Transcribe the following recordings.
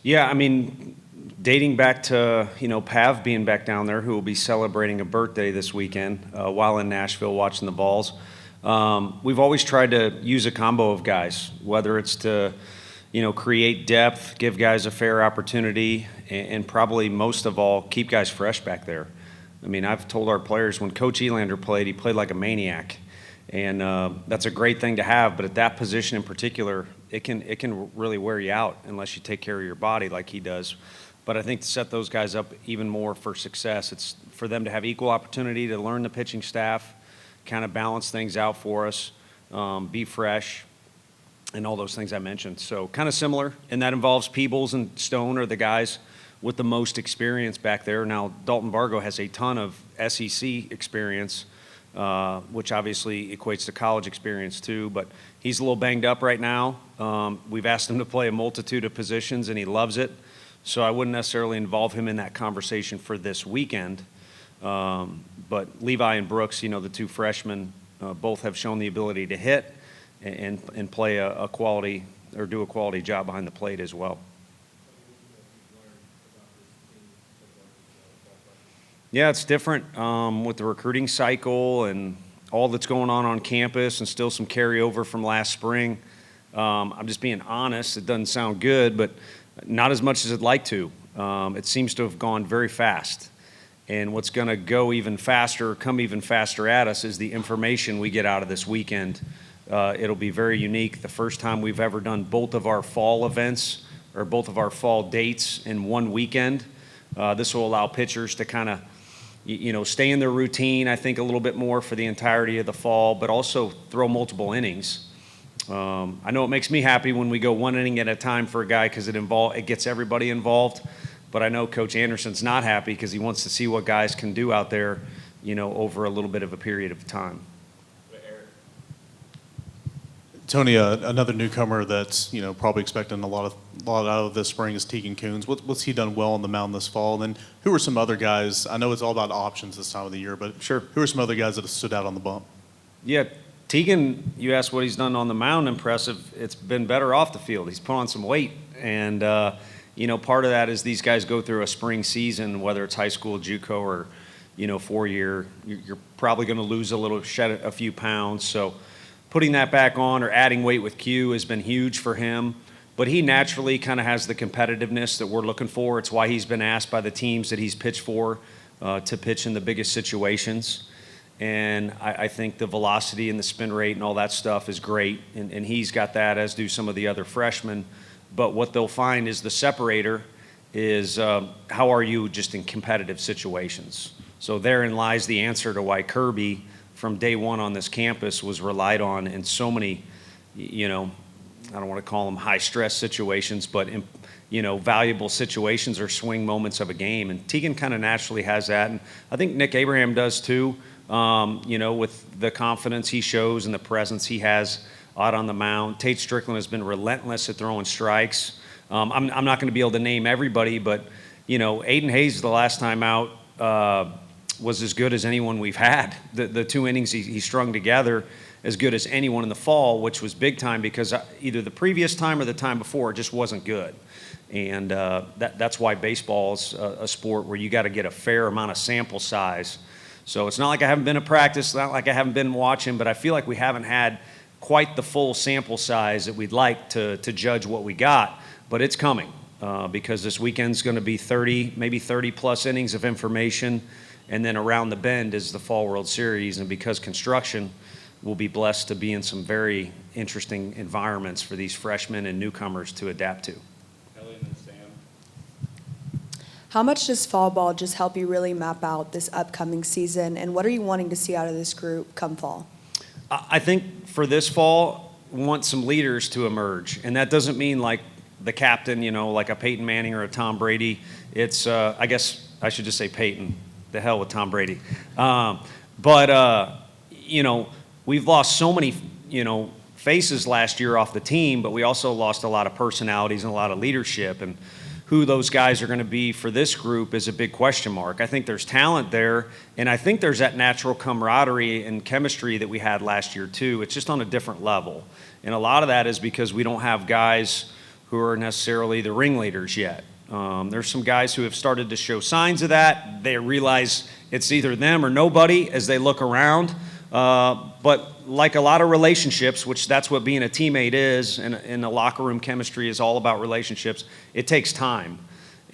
Yeah, I mean, dating back to, Pav being back down there, who will be celebrating a birthday this weekend while in Nashville watching the Vols. We've always tried to use a combo of guys, whether it's to, create depth, give guys a fair opportunity, and probably most of all, keep guys fresh back there. I mean, I've told our players when Coach Elander played, he played like a maniac. And that's a great thing to have, but at that position in particular, it can really wear you out unless you take care of your body like he does. But I think to set those guys up even more for success, it's for them to have equal opportunity to learn the pitching staff, kind of balance things out for us, be fresh, and all those things I mentioned. So kind of similar, and that involves Peebles and Stone are the guys with the most experience back there. Now, Dalton Vargo has a ton of SEC experience, which obviously equates to college experience too, but he's a little banged up right now. We've asked him to play a multitude of positions, and he loves it. So I wouldn't necessarily involve him in that conversation for this weekend. But Levi and Brooks, the two freshmen, both have shown the ability to hit and play a quality or do a quality job behind the plate as well. Yeah, it's different with the recruiting cycle and all that's going on campus and still some carryover from last spring. I'm just being honest. It doesn't sound good, but not as much as I'd like to. It seems to have gone very fast. And what's going to go even faster, come even faster at us, is the information we get out of this weekend. It'll be very unique. The first time we've ever done both of our fall events or both of our fall dates in one weekend. This will allow pitchers to kind of stay in their routine, I think, a little bit more for the entirety of the fall, but also throw multiple innings. I know it makes me happy when we go one inning at a time for a guy because it gets everybody involved. But I know Coach Anderson's not happy because he wants to see what guys can do out there, over a little bit of a period of time. Tony, another newcomer that's probably expecting a lot out of this spring is Tegan Coons. What's he done well on the mound this fall? And then who are some other guys? I know it's all about options this time of the year, but sure, who are some other guys that have stood out on the bump? Yeah, Tegan, you asked what he's done on the mound. Impressive. It's been better off the field. He's put on some weight, and part of that is these guys go through a spring season, whether it's high school, JUCO, or 4-year. You're probably going to lose shed a few pounds. So putting that back on or adding weight with Q has been huge for him. But he naturally kind of has the competitiveness that we're looking for. It's why he's been asked by the teams that he's pitched for to pitch in the biggest situations. And I think the velocity and the spin rate and all that stuff is great. And he's got that, as do some of the other freshmen. But what they'll find is the separator is how are you just in competitive situations. So therein lies the answer to why Kirby, from day one on this campus, was relied on in so many, I don't want to call them high-stress situations, but, valuable situations or swing moments of a game. And Tegan kind of naturally has that. And I think Nick Abraham does too, with the confidence he shows and the presence he has out on the mound. Tate Strickland has been relentless at throwing strikes. I'm not going to be able to name everybody, but, Aiden Hayes the last time out was as good as anyone we've had. The 2 innings he strung together as good as anyone in the fall, which was big time because either the previous time or the time before it just wasn't good. And that's why baseball's a sport where you got to get a fair amount of sample size. So it's not like I haven't been at practice, not like I haven't been watching, but I feel like we haven't had quite the full sample size that we'd like to judge what we got. But it's coming because this weekend's going to be 30, maybe 30-plus innings of information. And then around the bend is the Fall World Series. And because construction will be blessed to be in some very interesting environments for these freshmen and newcomers to adapt to. How much does fall ball just help you really map out this upcoming season? And what are you wanting to see out of this group come fall? I think for this fall, we want some leaders to emerge. And that doesn't mean like the captain, like a Peyton Manning or a Tom Brady. It's, I guess I should just say Peyton. The hell with Tom Brady. We've lost so many, faces last year off the team, but we also lost a lot of personalities and a lot of leadership. And who those guys are going to be for this group is a big question mark. I think there's talent there, and I think there's that natural camaraderie and chemistry that we had last year too. It's just on a different level. And a lot of that is because we don't have guys who are necessarily the ringleaders yet. There's some guys who have started to show signs of that. They realize it's either them or nobody as they look around. But like a lot of relationships, which that's what being a teammate is, and the locker room chemistry is all about relationships, it takes time.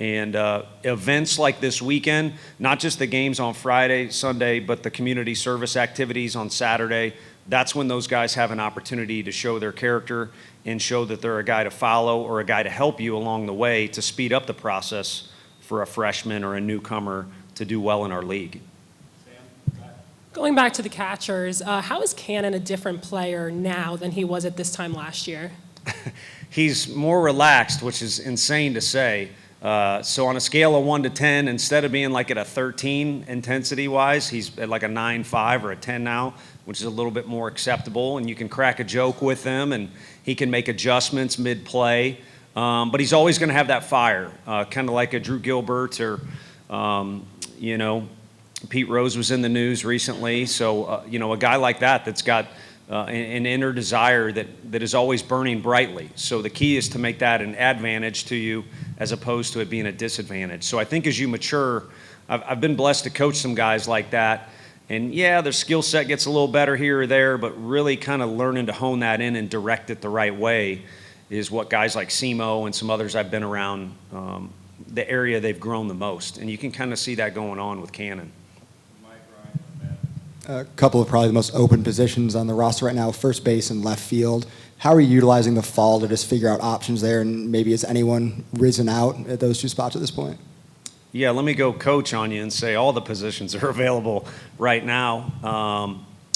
And events like this weekend, not just the games on Friday, Sunday, but the community service activities on Saturday, that's when those guys have an opportunity to show their character and show that they're a guy to follow or a guy to help you along the way to speed up the process for a freshman or a newcomer to do well in our league. Going back to the catchers, how is Cannon a different player now than he was at this time last year? He's more relaxed, which is insane to say. So on a scale of 1 to 10, instead of being like at a 13 intensity-wise, he's at like a 9.5 or a 10 now, which is a little bit more acceptable. And you can crack a joke with him, and he can make adjustments mid-play. But he's always going to have that fire, kind of like a Drew Gilbert or, Pete Rose was in the news recently. So, a guy like that that's got an inner desire that is always burning brightly. So the key is to make that an advantage to you as opposed to it being a disadvantage. So I think as you mature, I've been blessed to coach some guys like that. And yeah, their skill set gets a little better here or there, but really kind of learning to hone that in and direct it the right way is what guys like Simo and some others I've been around, the area they've grown the most. And you can kind of see that going on with Cannon. A couple of probably the most open positions on the roster right now, first base and left field. How are you utilizing the fall to just figure out options there, and maybe has anyone risen out at those two spots at this point? Yeah, let me go coach on you and say all the positions are available right now.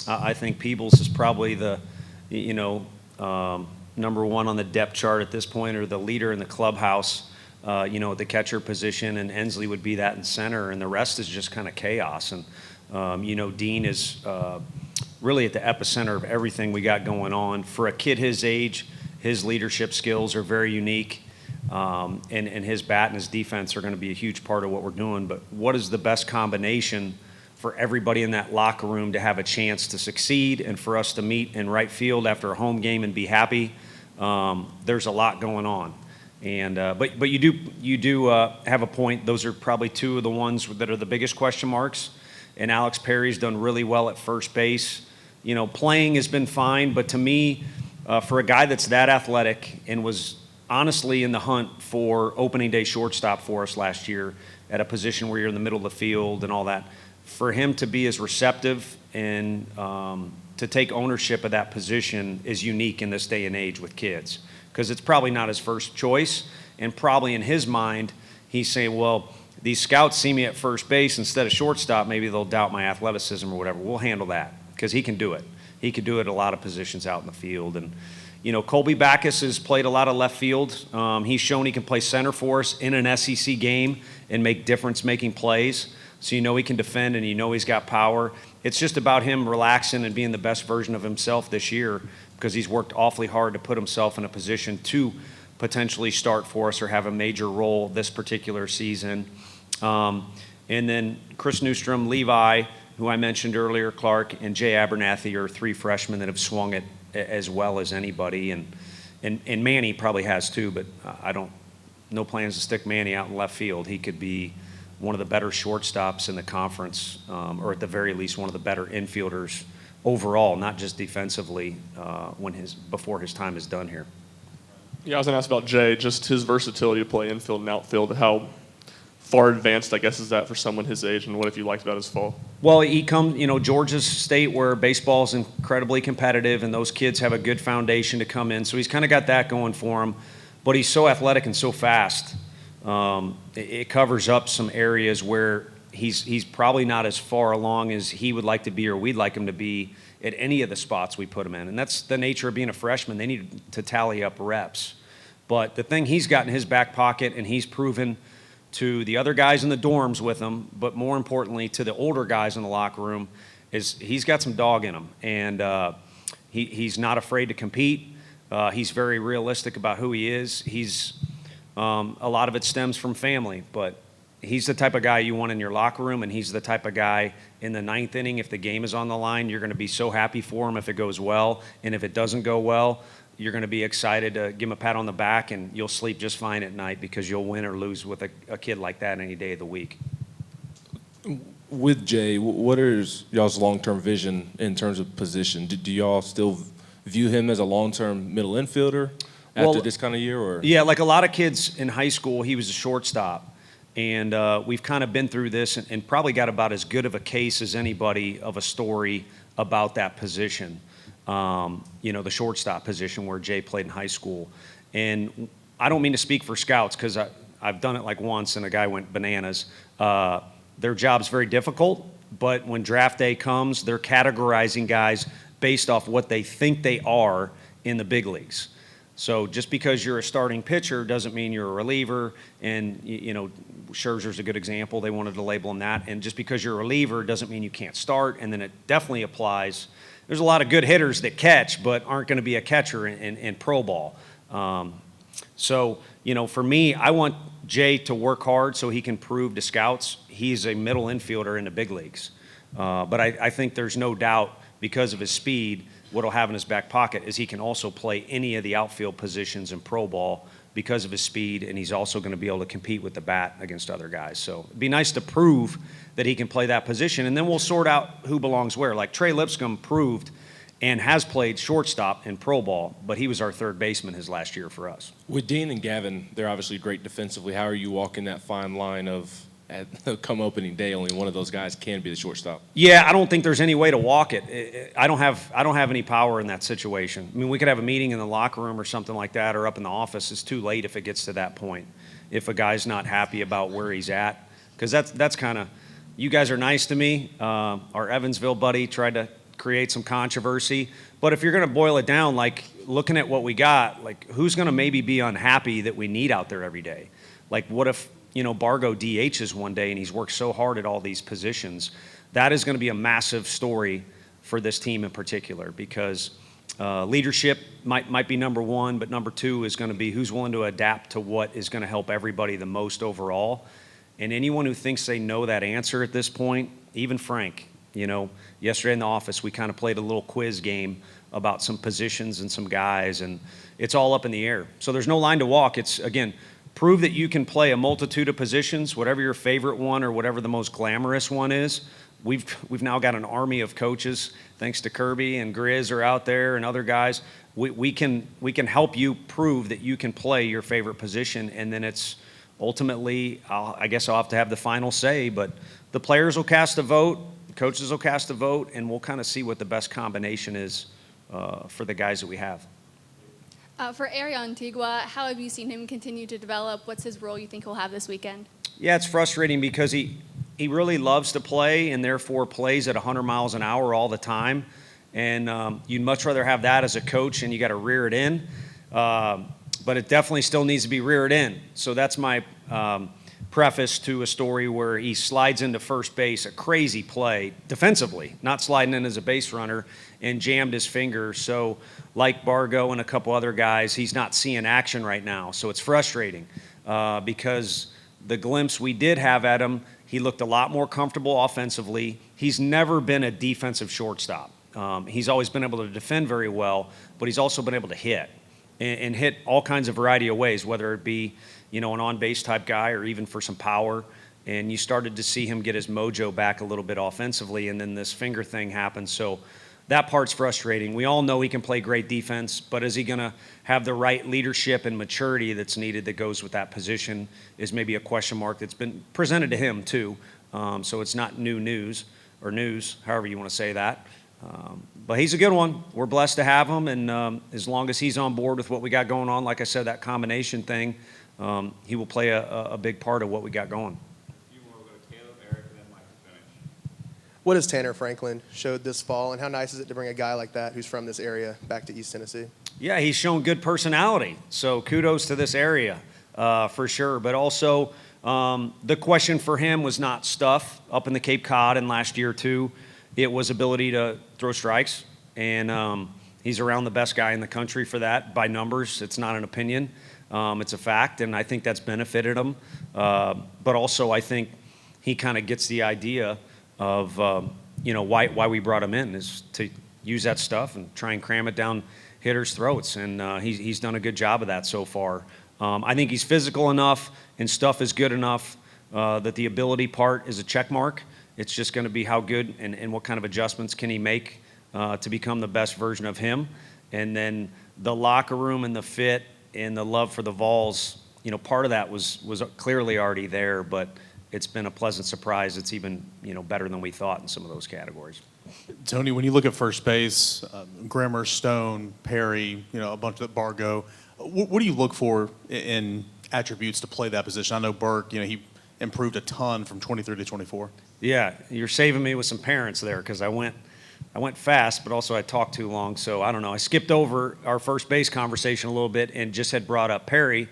I think Peebles is probably the, number one on the depth chart at this point, or the leader in the clubhouse, at the catcher position, and Ensley would be that in center, and the rest is just kind of chaos. And Dean is really at the epicenter of everything we got going on. For a kid his age, his leadership skills are very unique, and his bat and his defense are going to be a huge part of what we're doing. But what is the best combination for everybody in that locker room to have a chance to succeed and for us to meet in right field after a home game and be happy? There's a lot going on. And but you do have a point. Those are probably two of the ones that are the biggest question marks. And Alex Perry's done really well at first base. Playing has been fine, but to me, for a guy that's that athletic and was honestly in the hunt for opening day shortstop for us last year at a position where you're in the middle of the field and all that, for him to be as receptive and to take ownership of that position is unique in this day and age with kids, because it's probably not his first choice, and probably in his mind, he's saying, well, these scouts see me at first base instead of shortstop, maybe they'll doubt my athleticism or whatever. We'll handle that because he can do it. He could do it at a lot of positions out in the field. And, Colby Backus has played a lot of left field. He's shown he can play center for us in an SEC game and make difference-making plays. So he can defend and he's got power. It's just about him relaxing and being the best version of himself this year because he's worked awfully hard to put himself in a position to potentially start for us or have a major role this particular season. And then Chris Newstrom, Levi, who I mentioned earlier, Clark, and Jay Abernathy are three freshmen that have swung it as well as anybody. And Manny probably has too, but no plans to stick Manny out in left field. He could be one of the better shortstops in the conference, or at the very least one of the better infielders overall, not just defensively, before his time is done here. Yeah, I was going to ask about Jay, just his versatility to play infield and outfield. How far advanced, I guess, is that for someone his age, and what have you liked about his fall? Well, he comes, Georgia's state where baseball is incredibly competitive, and those kids have a good foundation to come in. So he's kind of got that going for him, but he's so athletic and so fast. It covers up some areas where he's probably not as far along as he would like to be or we'd like him to be at any of the spots we put him in. And that's the nature of being a freshman. They need to tally up reps. But the thing he's got in his back pocket, and he's proven to the other guys in the dorms with him, but more importantly to the older guys in the locker room, is he's got some dog in him. And he's not afraid to compete. He's very realistic about who he is. A lot of it stems from family, but he's the type of guy you want in your locker room, and he's the type of guy in the ninth inning, if the game is on the line, you're going to be so happy for him if it goes well, and if it doesn't go well, you're going to be excited to give him a pat on the back, and you'll sleep just fine at night because you'll win or lose with a kid like that any day of the week. With Jay, what is y'all's long-term vision in terms of position? Do y'all still view him as a long-term middle infielder after this kind of year? Or Yeah, like a lot of kids in high school, he was a shortstop. And we've kind of been through this and probably got about as good of a case as anybody of a story about that position, the shortstop position where Jay played in high school. And I don't mean to speak for scouts because I've done it like once and a guy went bananas. Their job's very difficult, but when draft day comes, they're categorizing guys based off what they think they are in the big leagues. So just because you're a starting pitcher doesn't mean you're a reliever. And, Scherzer's a good example. They wanted to label him that. And just because you're a reliever doesn't mean you can't start. And then it definitely applies. There's a lot of good hitters that catch but aren't going to be a catcher in pro ball. So, for me, I want Jay to work hard so he can prove to scouts he's a middle infielder in the big leagues. But I think there's no doubt because of his speed, what he'll have in his back pocket is he can also play any of the outfield positions in pro ball because of his speed, and he's also going to be able to compete with the bat against other guys. So it'd be nice to prove that he can play that position, and then we'll sort out who belongs where. Like Trey Lipscomb proved and has played shortstop in pro ball, but he was our third baseman his last year for us. with Dean and Gavin, they're obviously great defensively. How are you walking that fine line of come opening day, only one of those guys can be the shortstop? Yeah, I don't think there's any way to walk it. I don't have any power in that situation. I mean, we could have a meeting in the locker room or something like that, or up in the office. It's too late if it gets to that point. If a guy's not happy about where he's at, because that's kind of, you guys are nice to me. Our Evansville buddy tried to create some controversy, but if you're going to boil it down, like looking at what we got, like who's going to maybe be unhappy that we need out there every day? Like what if Bargo DHs one day and he's worked so hard at all these positions? That is going to be a massive story for this team in particular because leadership might be number one, but number two is going to be who's willing to adapt to what is going to help everybody the most overall. And anyone who thinks they know that answer at this point, even Frank, yesterday in the office we kind of played a little quiz game about some positions and some guys, and it's all up in the air. So there's no line to walk. It's, again, prove that you can play a multitude of positions, whatever your favorite one or whatever the most glamorous one is. We've now got an army of coaches, thanks to Kirby and Grizz are out there and other guys. We can help you prove that you can play your favorite position, and then it's ultimately, I guess I'll have to have the final say, but the players will cast a vote, the coaches will cast a vote, and we'll kind of see what the best combination is for the guys that we have. For Ariel Antigua, how have you seen him continue to develop? What's his role you think he'll have this weekend? Yeah, it's frustrating because he really loves to play and therefore plays at 100 miles an hour all the time. And you'd much rather have that as a coach and you got to rear it in. But it definitely still needs to be reared in. So that's my preface to a story where he slides into first base, a crazy play defensively, not sliding in as a base runner, and jammed his finger. So like Bargo and a couple other guys, he's not seeing action right now. So it's frustrating because the glimpse we did have at him, he looked a lot more comfortable offensively. He's never been a defensive shortstop. He's always been able to defend very well, but he's also been able to hit and hit all kinds of variety of ways, whether it be, an on-base type guy or even for some power. And you started to see him get his mojo back a little bit offensively, and then this finger thing happened. So that part's frustrating. We all know he can play great defense, but is he going to have the right leadership and maturity that's needed that goes with that position is maybe a question mark that's been presented to him too. So it's not new news, or news, however you want to say that. But he's a good one. We're blessed to have him, and as long as he's on board with what we got going on, like I said, that combination thing, he will play a big part of what we got going. What has Tanner Franklin showed this fall, and how nice is it to bring a guy like that who's from this area back to East Tennessee? Yeah, he's shown good personality, so kudos to this area for sure. But also, the question for him was not stuff up in the Cape Cod and last year too. It was ability to throw strikes, and he's around the best guy in the country for that by numbers. It's not an opinion. It's a fact, and I think that's benefited him. But also, I think he kind of gets the idea of why we brought him in is to use that stuff and try and cram it down hitters' throats, and he's done a good job of that so far. I think he's physical enough and stuff is good enough that the ability part is a check mark. It's just going to be how good and what kind of adjustments can he make to become the best version of him. And then the locker room and the fit and the love for the Vols, part of that was clearly already there, but it's been a pleasant surprise. It's even, better than we thought in some of those categories. Tony, when you look at first base, Grimmer, Stone, Perry, a bunch of Bargo, what do you look for in attributes to play that position? I know Burke, he improved a ton from 23 to 24. Yeah, you're saving me with some parents there because I went fast, but also I talked too long. So I don't know. I skipped over our first base conversation a little bit and just had brought up Perry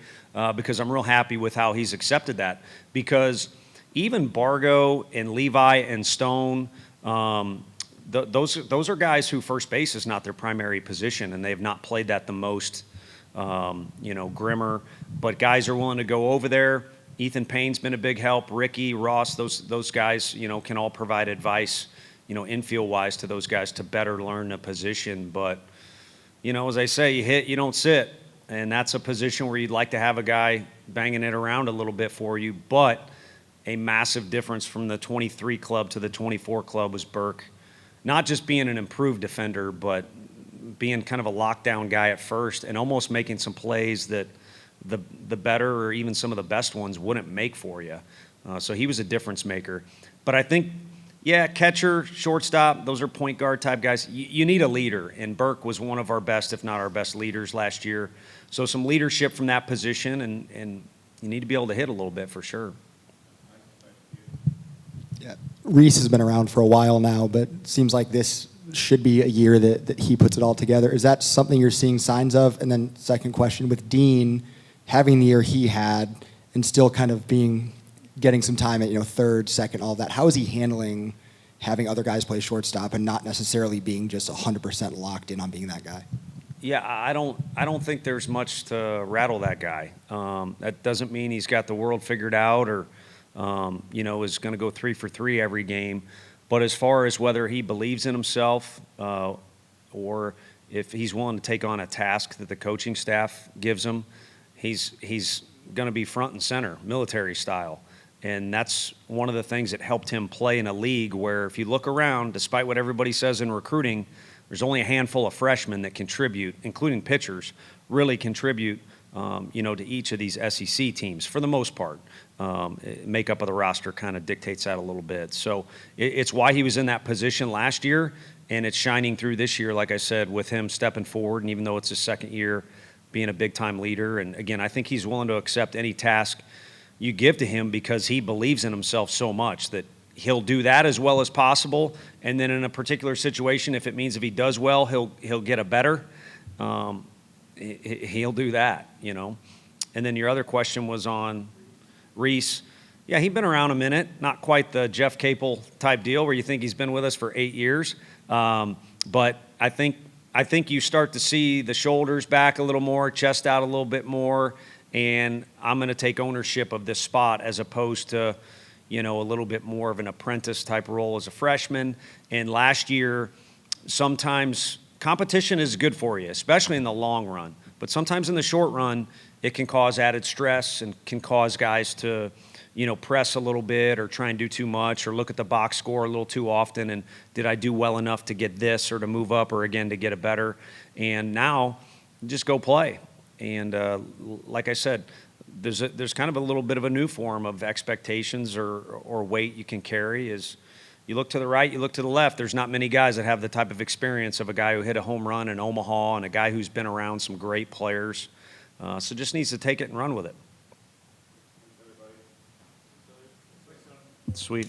because I'm real happy with how he's accepted that. Because even Bargo and Levi and Stone, those are guys who first base is not their primary position, and they've not played that the most. Grimmer, but guys are willing to go over there. Ethan Payne's been a big help. Ricky, Ross, those guys, can all provide advice, infield-wise to those guys to better learn the position. But, as I say, you hit, you don't sit. And that's a position where you'd like to have a guy banging it around a little bit for you. But a massive difference from the 23 club to the 24 club was Burke. Not just being an improved defender, but being kind of a lockdown guy at first and almost making some plays that the better or even some of the best ones wouldn't make for you. So he was a difference maker. But I think, catcher, shortstop, those are point guard type guys. You need a leader, and Burke was one of our best, if not our best leaders last year. So some leadership from that position, and you need to be able to hit a little bit for sure. Yeah, Reese has been around for a while now, but it seems like this should be a year that he puts it all together. Is that something you're seeing signs of? And then second question, with Dean having the year he had and still kind of getting some time at third, second, all of that, how is he handling having other guys play shortstop and not necessarily being just 100% locked in on being that guy? Yeah, I don't think there's much to rattle that guy. That doesn't mean he's got the world figured out or is going to go 3 for 3 every game. But as far as whether he believes in himself or if he's willing to take on a task that the coaching staff gives him, he's going to be front and center, military style. And that's one of the things that helped him play in a league where if you look around, despite what everybody says in recruiting, there's only a handful of freshmen that contribute, including pitchers, really contribute to each of these SEC teams for the most part. Makeup of the roster kind of dictates that a little bit. So it's why he was in that position last year, and it's shining through this year, like I said, with him stepping forward, and even though it's his second year, being a big-time leader. And, again, I think he's willing to accept any task you give to him because he believes in himself so much that he'll do that as well as possible. And then in a particular situation, if it means if he does well, he'll get a better. He'll do that, And then your other question was on Reese. Yeah, he's been around a minute. Not quite the Jeff Capel type deal where you think he's been with us for 8 years. But I think you start to see the shoulders back a little more, chest out a little bit more, and I'm going to take ownership of this spot as opposed to, a little bit more of an apprentice type role as a freshman. And last year, sometimes competition is good for you, especially in the long run. But sometimes in the short run, it can cause added stress and can cause guys to, press a little bit or try and do too much or look at the box score a little too often. And did I do well enough to get this or to move up or, again, to get a better? And now just go play. And like I said, there's kind of a little bit of a new form of expectations or weight you can carry is you look to the right, you look to the left. There's not many guys that have the type of experience of a guy who hit a home run in Omaha and a guy who's been around some great players. So just needs to take it and run with it. Sweet.